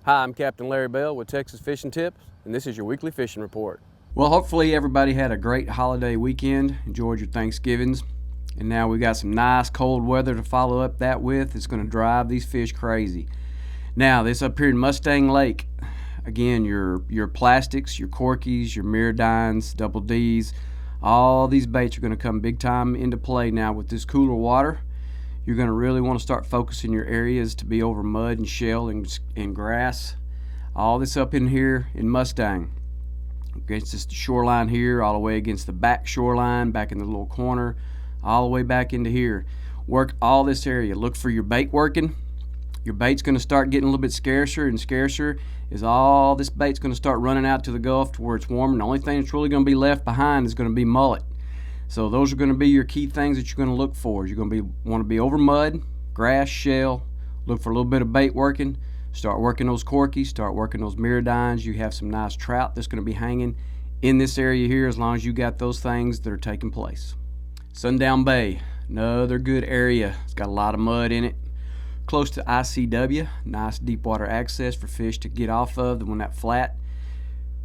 Hi, I'm Captain Larry Bell with Texas Fishing Tips, and this is your weekly fishing report. Well, hopefully everybody had a great holiday weekend, enjoyed your Thanksgivings, and now we got some nice cold weather to follow up that with. It's going to drive these fish crazy. Now, this up here in Mustang Lake, again, your plastics, your corkies, your Miradines, double Ds, all these baits are going to come big time into play now with this cooler water. You're going to really want to start focusing your areas to be over mud and shell and grass. All this up in here in Mustang. Against this shoreline here, all the way against the back shoreline, back in the little corner, all the way back into here. Work all this area. Look for your bait working. Your bait's going to start getting a little bit scarcer and scarcer as all this bait's going to start running out to the Gulf to where it's warm. And the only thing that's really going to be left behind is going to be mullet. So those are going to be your key things that you're going to look for. You're going to want to be over mud, grass, shell. Look for a little bit of bait working. Start working those corkies. Start working those Miradines. You have some nice trout that's going to be hanging in this area here as long as you got those things that are taking place. Sundown Bay, another good area. It's got a lot of mud in it. Close to ICW, nice deep water access for fish to get off of. When that flat,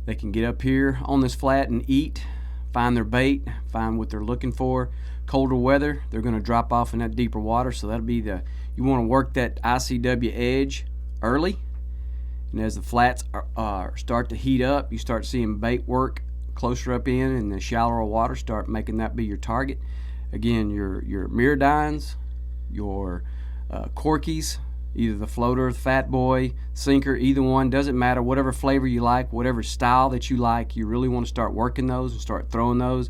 they can get up here on this flat and eat. Find their bait, find what they're looking for. Colder weather, they're going to drop off in that deeper water, so that'll be you want to work that ICW edge early, and as the flats start to heat up, you start seeing bait work closer up in, and the shallower water start making that be your target. Again, your Miradines, your corkies, either the floater or the fat boy, sinker, either one, doesn't matter, whatever flavor you like, whatever style that you like, you really want to start working those and start throwing those.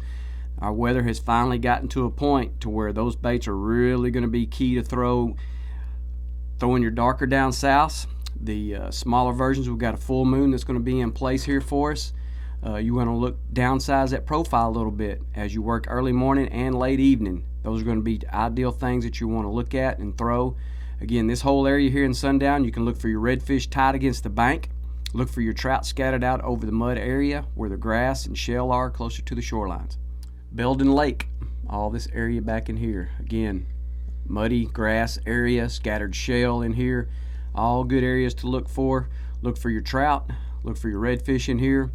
Our weather has finally gotten to a point to where those baits are really going to be key to throwing your darker down south. The smaller versions, we've got a full moon that's going to be in place here for us. You want to downsize that profile a little bit as you work early morning and late evening. Those are going to be ideal things that you want to look at and throw. Again, this whole area here in Sundown, you can look for your redfish tied against the bank. Look for your trout scattered out over the mud area where the grass and shell are closer to the shorelines. Belden Lake, all this area back in here. Again, muddy grass area, scattered shell in here. All good areas to look for. Look for your trout. Look for your redfish in here.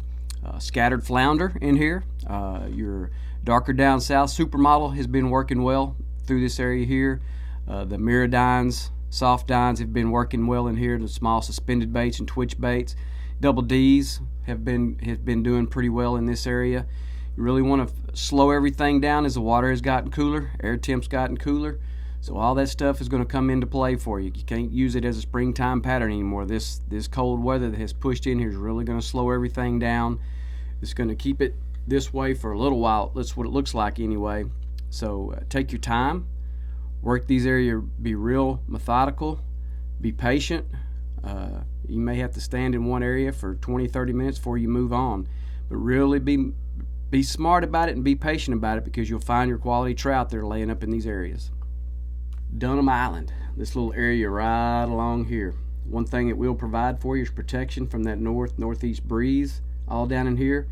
Scattered flounder in here. Your darker down south supermodel has been working well through this area here. The Miradines, soft dines have been working well in here. The small suspended baits and twitch baits, double D's have been doing pretty well in this area. You really want to slow everything down as the water has gotten cooler, air temps gotten cooler. So all that stuff is going to come into play for you. You can't use it as a springtime pattern anymore. This cold weather that has pushed in here is really going to slow everything down. It's going to keep it this way for a little while. That's what it looks like anyway. So take your time. Work these areas, be real methodical, be patient. You may have to stand in one area for 20-30 minutes before you move on, but really be smart about it and be patient about it, because you'll find your quality trout that are laying up in these areas. Dunham Island, this little area right along here. One thing it will provide for you is protection from that northeast breeze all down in here.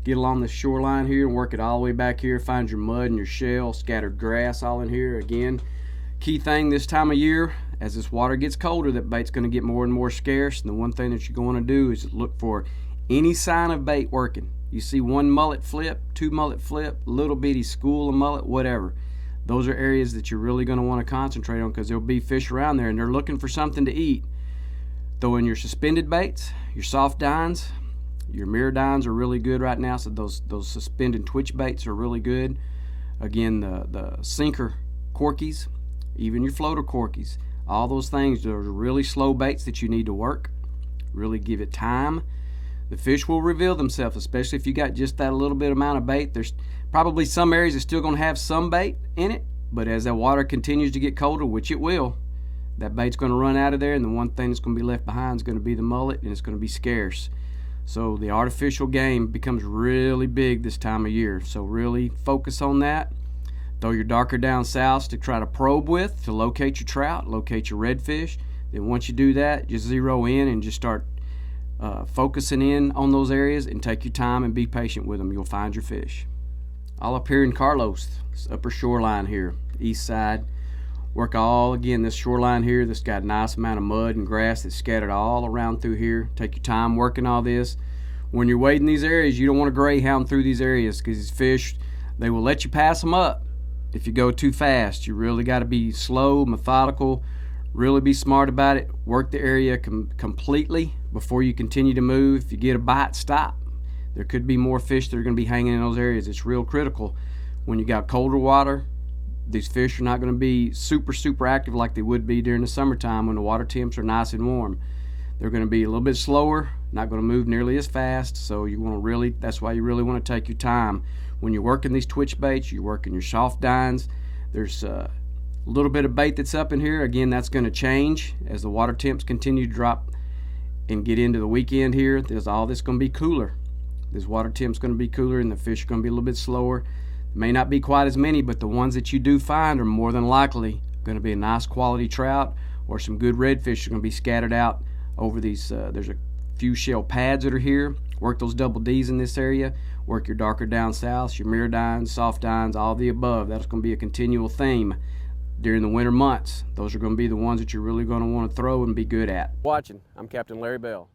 Get along the shoreline here and work it all the way back here. Find your mud and your shell, scattered grass all in here. Again, key thing this time of year, as this water gets colder, that bait's going to get more and more scarce. And the one thing that you're going to do is look for any sign of bait working. You see one mullet flip, two mullet flip, little bitty school of mullet, whatever. Those are areas that you're really going to want to concentrate on, because there'll be fish around there and they're looking for something to eat. Throw in your suspended baits, your soft dines. Your Miradines are really good right now, so those suspended twitch baits are really good. Again, the sinker corkies, even your floater corkies, all those things are really slow baits that you need to work. Really give it time. The fish will reveal themselves, especially if you got just that little bit amount of bait. There's probably some areas that's still going to have some bait in it, but as that water continues to get colder, which it will, that bait's going to run out of there, and the one thing that's going to be left behind is going to be the mullet, and it's going to be scarce. So the artificial game becomes really big this time of year. So really focus on that. Throw your darker down south to try to probe with, to locate your trout, locate your redfish. Then once you do that, just zero in and just start focusing in on those areas, and take your time and be patient with them. You'll find your fish. All up here in Carlos, this upper shoreline here, east side. Work all, again, this shoreline here that's got a nice amount of mud and grass that's scattered all around through here. Take your time working all this. When you're wading these areas, you don't want to greyhound through these areas, because these fish, they will let you pass them up if you go too fast. You really got to be slow, methodical, really be smart about it. Work the area completely before you continue to move. If you get a bite, stop. There could be more fish that are going to be hanging in those areas. It's real critical. When you got colder water, these fish are not going to be super active like they would be during the summertime when the water temps are nice and warm. They're going to be a little bit slower, not going to move nearly as fast, so you want to really, that's why you really want to take your time. When you're working these twitch baits, you're working your soft dines, there's a little bit of bait that's up in here. Again, that's going to change as the water temps continue to drop and get into the weekend here. There's all this going to be cooler. This water temp's going to be cooler and the fish are going to be a little bit slower. May not be quite as many, but the ones that you do find are more than likely going to be a nice quality trout, or some good redfish are going to be scattered out over these. There's a few shell pads that are here. Work those double D's in this area. Work your darker down south, your mirror dines, soft dines, all the above. That's going to be a continual theme during the winter months. Those are going to be the ones that you're really going to want to throw and be good at. Watching. I'm Captain Larry Bell.